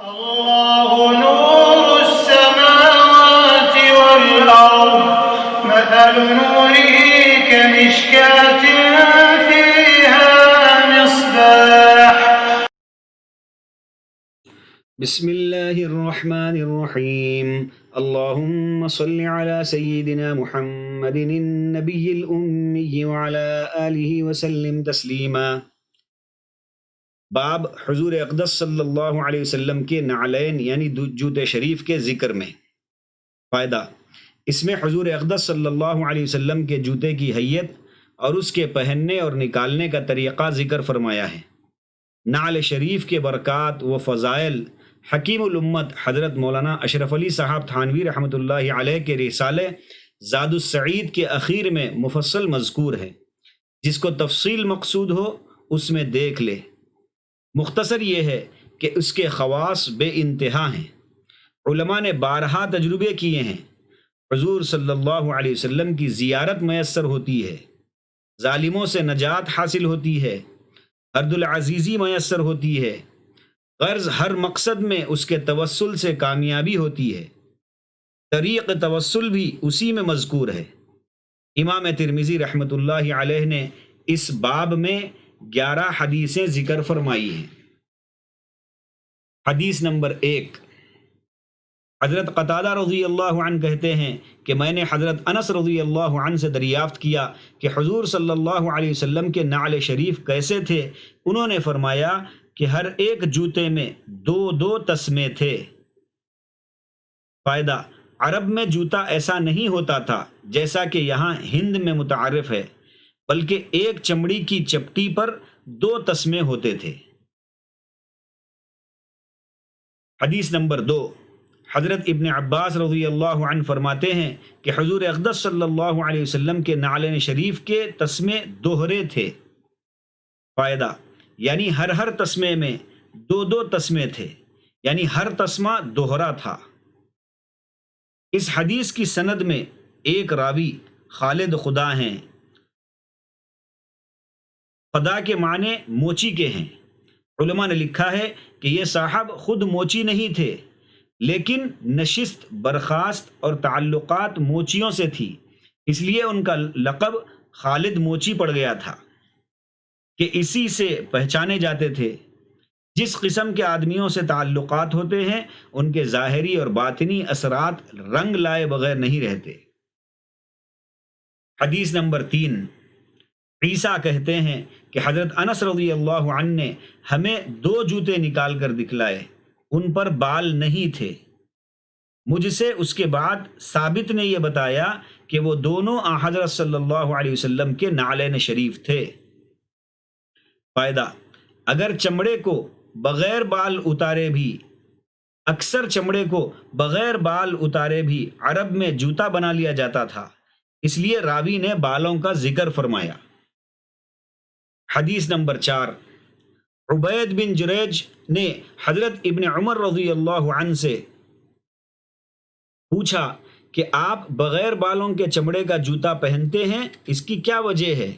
الله نور السماوات والأرض مثل نوره كمشكاة فيها مصباح. بسم اللہ الرحمن الرحیم اللہم صل علی سیدنا محمد النبی الأمی وعلی آلہ وسلم تسلیما۔ باب حضور اقدس صلی اللہ علیہ وسلم کے نعلین یعنی جوتے شریف کے ذکر میں۔ فائدہ: اس میں حضور اقدس صلی اللہ علیہ وسلم کے جوتے کی حیت اور اس کے پہننے اور نکالنے کا طریقہ ذکر فرمایا ہے۔ نعل شریف کے برکات و فضائل حکیم الامت حضرت مولانا اشرف علی صاحب تھانوی رحمۃ اللہ علیہ کے رسالے زاد السعید کے اخیر میں مفصل مذکور ہے، جس کو تفصیل مقصود ہو اس میں دیکھ لے۔ مختصر یہ ہے کہ اس کے خواص بے انتہا ہیں، علماء نے بارہا تجربے کیے ہیں۔ حضور صلی اللہ علیہ وسلم کی زیارت میسر ہوتی ہے، ظالموں سے نجات حاصل ہوتی ہے، ارد العزیزی میسر ہوتی ہے، غرض ہر مقصد میں اس کے توسل سے کامیابی ہوتی ہے۔ طریق توسل بھی اسی میں مذکور ہے۔ امام ترمذی رحمۃ اللہ علیہ نے اس باب میں 11 حدیثیں ذکر فرمائی ہیں۔ حدیث نمبر 1، حضرت قتادہ رضی اللہ عنہ کہتے ہیں کہ میں نے حضرت انس رضی اللہ عنہ سے دریافت کیا کہ حضور صلی اللہ علیہ وسلم کے نعل شریف کیسے تھے؟ انہوں نے فرمایا کہ ہر ایک جوتے میں 2 تسمے تھے۔ فائدہ: عرب میں جوتا ایسا نہیں ہوتا تھا جیسا کہ یہاں ہند میں متعارف ہے، بلکہ ایک چمڑی کی چپٹی پر 2 تسمے ہوتے تھے۔ حدیث نمبر 2، حضرت ابن عباس رضی اللہ عنہ فرماتے ہیں کہ حضور اقدس صلی اللہ علیہ وسلم کے نعلین شریف کے تسمے دوہرے تھے۔ فائدہ: یعنی ہر تسمے میں 2 تسمے تھے، یعنی ہر تسمہ دوہرا تھا۔ اس حدیث کی سند میں ایک راوی خالد خدا ہیں۔ خدا کے معنی موچی کے ہیں۔ علماء نے لکھا ہے کہ یہ صاحب خود موچی نہیں تھے، لیکن نشست، برخاست اور تعلقات موچیوں سے تھی، اس لیے ان کا لقب خالد موچی پڑ گیا تھا کہ اسی سے پہچانے جاتے تھے۔ جس قسم کے آدمیوں سے تعلقات ہوتے ہیں ان کے ظاہری اور باطنی اثرات رنگ لائے بغیر نہیں رہتے۔ حدیث نمبر 3، عیسیٰ کہتے ہیں کہ حضرت انس رضی اللہ عنہ نے ہمیں 2 جوتے نکال کر دکھلائے، ان پر بال نہیں تھے۔ مجھ سے اس کے بعد ثابت نے یہ بتایا کہ وہ دونوں حضرت صلی اللہ علیہ وسلم کے نعلین شریف تھے۔ فائدہ: اگر چمڑے کو بغیر بال اتارے بھی اکثر چمڑے کو بغیر بال اتارے بھی عرب میں جوتا بنا لیا جاتا تھا، اس لیے راوی نے بالوں کا ذکر فرمایا۔ حدیث نمبر 4، عبید بن جریج نے حضرت ابن عمر رضی اللہ عنہ سے پوچھا کہ آپ بغیر بالوں کے چمڑے کا جوتا پہنتے ہیں، اس کی کیا وجہ ہے؟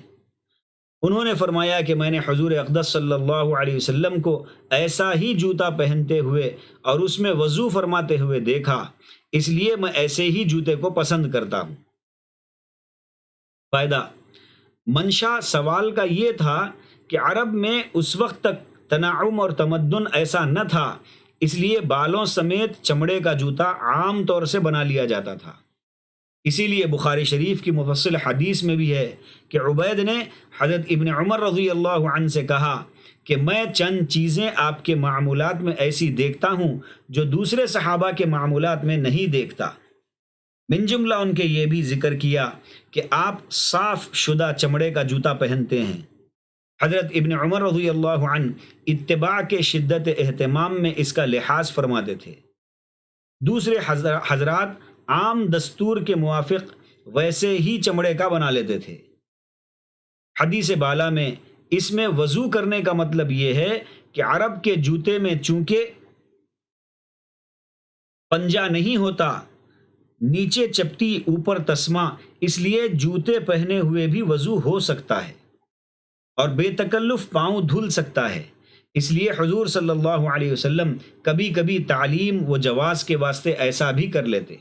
انہوں نے فرمایا کہ میں نے حضور اقدس صلی اللہ علیہ وسلم کو ایسا ہی جوتا پہنتے ہوئے اور اس میں وضو فرماتے ہوئے دیکھا، اس لیے میں ایسے ہی جوتے کو پسند کرتا ہوں۔ فائدہ: منشا سوال کا یہ تھا کہ عرب میں اس وقت تک تنعم اور تمدن ایسا نہ تھا، اس لیے بالوں سمیت چمڑے کا جوتا عام طور سے بنا لیا جاتا تھا۔ اسی لیے بخاری شریف کی مفصل حدیث میں بھی ہے کہ عبید نے حضرت ابن عمر رضی اللہ عنہ سے کہا کہ میں چند چیزیں آپ کے معمولات میں ایسی دیکھتا ہوں جو دوسرے صحابہ کے معمولات میں نہیں دیکھتا۔ من جملہ ان کے یہ بھی ذکر کیا کہ آپ صاف شدہ چمڑے کا جوتا پہنتے ہیں۔ حضرت ابن عمر رضی اللہ عنہ اتباع کے شدت اہتمام میں اس کا لحاظ فرماتے تھے۔ دوسرے حضرات عام دستور کے موافق ویسے ہی چمڑے کا بنا لیتے تھے۔ حدیث بالا میں اس میں وضو کرنے کا مطلب یہ ہے کہ عرب کے جوتے میں چونکہ پنجہ نہیں ہوتا، نیچے چپٹی اوپر تسمہ، اس لیے جوتے پہنے ہوئے بھی وضو ہو سکتا ہے اور بے تکلف پاؤں دھل سکتا ہے۔ اس لیے حضور صلی اللہ علیہ وسلم کبھی کبھی تعلیم و جواز کے واسطے ایسا بھی کر لیتے۔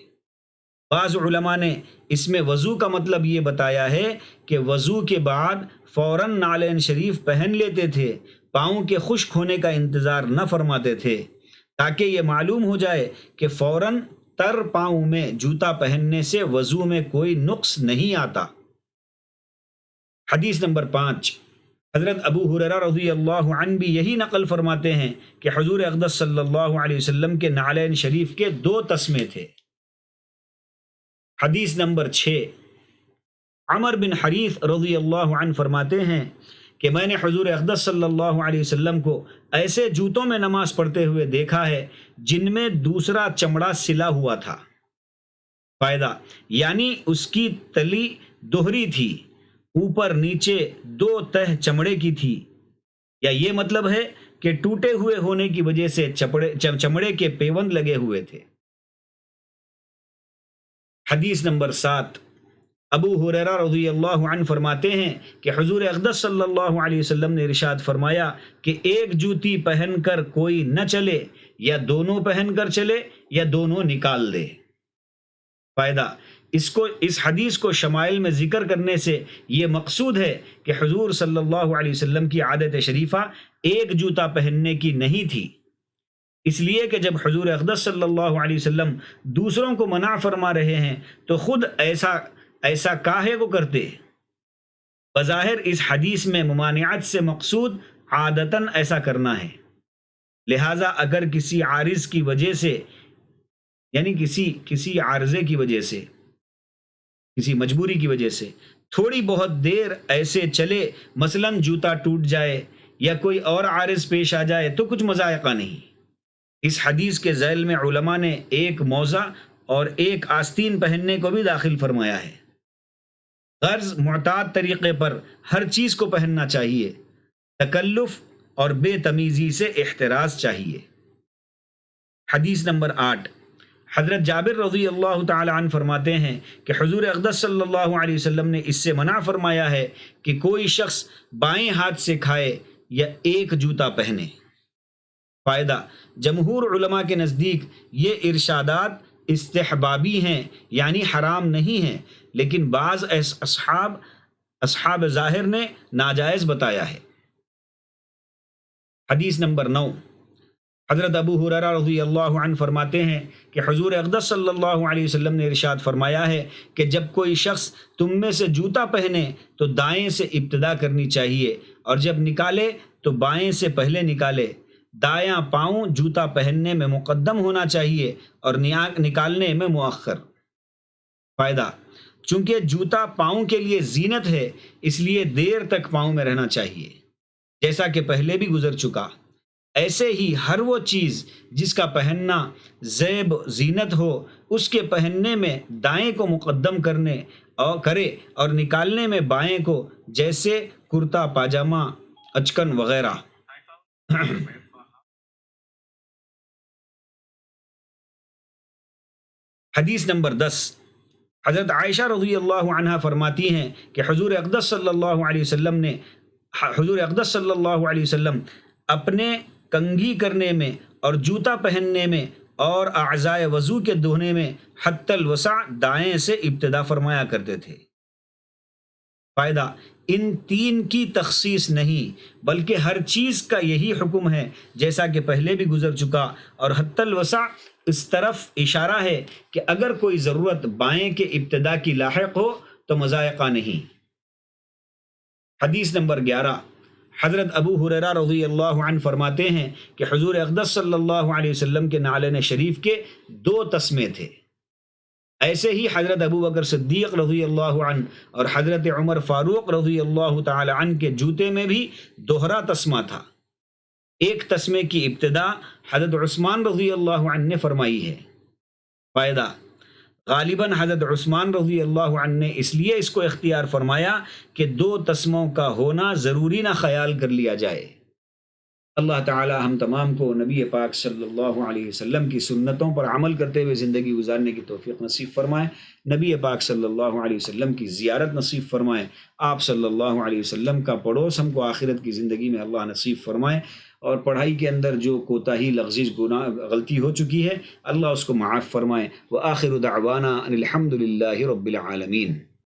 بعض علماء نے اس میں وضو کا مطلب یہ بتایا ہے کہ وضو کے بعد فوراً نعلین شریف پہن لیتے تھے، پاؤں کے خشک ہونے کا انتظار نہ فرماتے تھے، تاکہ یہ معلوم ہو جائے کہ فوراً تر پاؤں میں جوتا پہننے سے وضو میں کوئی نقص نہیں آتا۔ حدیث نمبر 5، حضرت ابو ہریرہ رضی اللہ عنہ بھی یہی نقل فرماتے ہیں کہ حضور اقدس صلی اللہ علیہ وسلم کے نعلین شریف کے 2 تسمے تھے۔ حدیث نمبر 6، عمر بن حریث رضی اللہ عنہ فرماتے ہیں کہ میں نے حضور اقدس صلی اللہ علیہ وسلم کو ایسے جوتوں میں نماز پڑھتے ہوئے دیکھا ہے جن میں دوسرا چمڑا سلا ہوا تھا۔ فائدہ، یعنی اس کی تلی دوہری تھی، اوپر نیچے 2 تہ چمڑے کی تھی، یا یہ مطلب ہے کہ ٹوٹے ہوئے ہونے کی وجہ سے چمڑے کے پیوند لگے ہوئے تھے۔ حدیث نمبر 7، ابو ہریرہ رضی اللہ عنہ فرماتے ہیں کہ حضور اقدس صلی اللہ علیہ وسلم نے ارشاد فرمایا کہ ایک جوتی پہن کر کوئی نہ چلے، یا دونوں پہن کر چلے یا دونوں نکال دے۔ فائدہ، اس حدیث کو شمائل میں ذکر کرنے سے یہ مقصود ہے کہ حضور صلی اللہ علیہ وسلم کی عادت شریفہ ایک جوتا پہننے کی نہیں تھی، اس لیے کہ جب حضور اقدس صلی اللہ علیہ وسلم دوسروں کو منع فرما رہے ہیں تو خود ایسا کاہے کو کرتے؟ بظاہر اس حدیث میں ممانعت سے مقصود عادتاً ایسا کرنا ہے، لہٰذا اگر کسی عارض کی وجہ سے، یعنی کسی عارضے کی وجہ سے، کسی مجبوری کی وجہ سے تھوڑی بہت دیر ایسے چلے، مثلاً جوتا ٹوٹ جائے یا کوئی اور عارض پیش آ جائے، تو کچھ مضائقہ نہیں۔ اس حدیث کے ذیل میں علماء نے ایک موزہ اور ایک آستین پہننے کو بھی داخل فرمایا ہے۔ غرض معتاد طریقے پر ہر چیز کو پہننا چاہیے، تکلف اور بے تمیزی سے احتراز چاہیے۔ حدیث نمبر 8، حضرت جابر رضی اللہ تعالی عنہ فرماتے ہیں کہ حضور اقدس صلی اللہ علیہ وسلم نے اس سے منع فرمایا ہے کہ کوئی شخص بائیں ہاتھ سے کھائے یا ایک جوتا پہنے۔ فائدہ، جمہور علماء کے نزدیک یہ ارشادات استحبابی ہیں، یعنی حرام نہیں ہیں، لیکن بعض اصحاب ظاہر نے ناجائز بتایا ہے۔ حدیث نمبر 9، حضرت ابو ہریرہ رضی اللہ عنہ فرماتے ہیں کہ حضور اقدس صلی اللہ علیہ وسلم نے ارشاد فرمایا ہے کہ جب کوئی شخص تم میں سے جوتا پہنے تو دائیں سے ابتدا کرنی چاہیے، اور جب نکالے تو بائیں سے پہلے نکالے۔ دایاں پاؤں جوتا پہننے میں مقدم ہونا چاہیے اور نکالنے میں مؤخر۔ فائدہ، چونکہ جوتا پاؤں کے لیے زینت ہے، اس لیے دیر تک پاؤں میں رہنا چاہیے، جیسا کہ پہلے بھی گزر چکا۔ ایسے ہی ہر وہ چیز جس کا پہننا زیب زینت ہو، اس کے پہننے میں دائیں کو مقدم کرے اور نکالنے میں بائیں کو، جیسے کرتا پاجامہ، اچکن وغیرہ۔ حدیث نمبر 10، حضرت عائشہ رضی اللہ عنہا فرماتی ہیں کہ حضور اقدس صلی اللہ علیہ وسلم اپنے کنگھی کرنے میں اور جوتا پہننے میں اور اعضائے وضو کے دھونے میں حتی الوسع دائیں سے ابتدا فرمایا کرتے تھے۔ فائدہ، ان 3 کی تخصیص نہیں بلکہ ہر چیز کا یہی حکم ہے، جیسا کہ پہلے بھی گزر چکا، اور حتی الوسع اس طرف اشارہ ہے کہ اگر کوئی ضرورت بائیں کے ابتدا کی لاحق ہو تو مضائقہ نہیں۔ حدیث نمبر 11، حضرت ابو ہریرہ رضی اللہ عنہ فرماتے ہیں کہ حضور اقدس صلی اللہ علیہ وسلم کے نعلین شریف کے 2 تسمے تھے۔ ایسے ہی حضرت ابو بکر صدیق رضی اللہ عنہ اور حضرت عمر فاروق رضی اللہ تعالی عنہ کے جوتے میں بھی دوہرا تسمہ تھا۔ ایک تسمے کی ابتدا حضرت عثمان رضی اللہ عنہ نے فرمائی ہے۔ فائدہ، غالباً حضرت عثمان رضی اللہ عنہ نے اس لیے اس کو اختیار فرمایا کہ 2 تسموں کا ہونا ضروری نہ خیال کر لیا جائے۔ اللہ تعالی ہم تمام کو نبی پاک صلی اللہ علیہ وسلم کی سنتوں پر عمل کرتے ہوئے زندگی گزارنے کی توفیق نصیب فرمائے، نبی پاک صلی اللہ علیہ وسلم کی زیارت نصیب فرمائے، آپ صلی اللہ علیہ وسلم کا پڑوس ہم کو آخرت کی زندگی میں اللہ نصیب فرمائے۔ اور پڑھائی کے اندر جو کوتاہی لغزش گناہ غلطی ہو چکی ہے اللہ اس کو معاف فرمائے۔ وآخر دعوانا ان الحمد للہ رب العالمین۔